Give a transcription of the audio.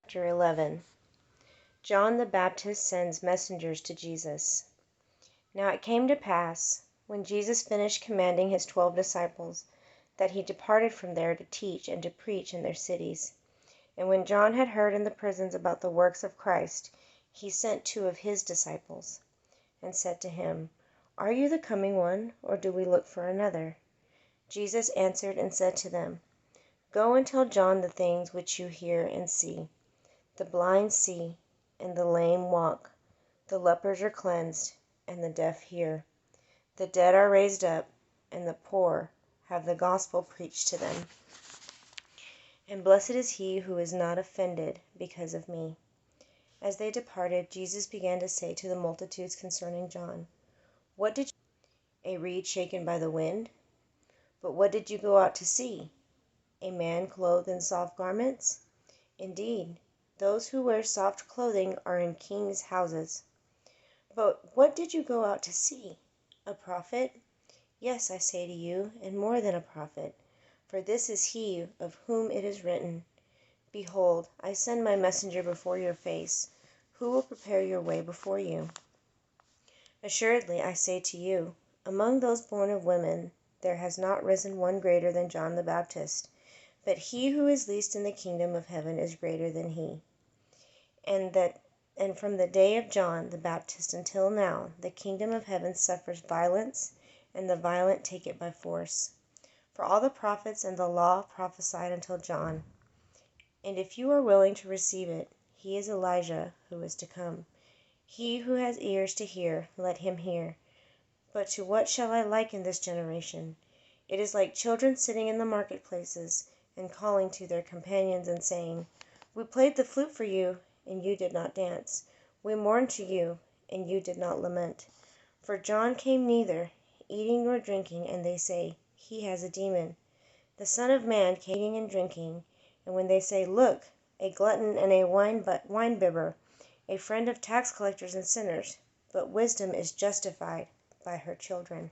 Chapter 11. John the Baptist sends messengers to Jesus. Now it came to pass, when Jesus finished commanding his 12 disciples, that he departed from there to teach and to preach in their cities. And when John had heard in the prisons about the works of Christ, he sent 2 of his disciples, and said to him, Are you the coming one, or do we look for another? Jesus answered and said to them, Go and tell John the things which you hear and see. The blind see, and the lame walk. The lepers are cleansed, and the deaf hear. The dead are raised up, and the poor have the gospel preached to them. And blessed is he who is not offended because of me. As they departed, Jesus began to say to the multitudes concerning John, What did you see? A reed shaken by the wind? But what did you go out to see? A man clothed in soft garments? Indeed, those who wear soft clothing are in kings' houses. But what did you go out to see? A prophet? Yes, I say to you, and more than a prophet. For this is he of whom it is written, Behold, I send my messenger before your face, who will prepare your way before you. Assuredly, I say to you, among those born of women, there has not risen one greater than John the Baptist. But he who is least in the kingdom of heaven is greater than he. And from the day of John the Baptist until now, the kingdom of heaven suffers violence, and the violent take it by force. For all the prophets and the law prophesied until John. And if you are willing to receive it, he is Elijah who is to come. He who has ears to hear, let him hear. But to what shall I liken this generation? It is like children sitting in the marketplaces, and calling to their companions and saying, We played the flute for you, and you did not dance. We mourned to you, and you did not lament. For John came neither eating nor drinking, and they say, He has a demon. The Son of Man came eating and drinking, and when they say, Look, a glutton and a winebibber, a friend of tax collectors and sinners, but wisdom is justified by her children.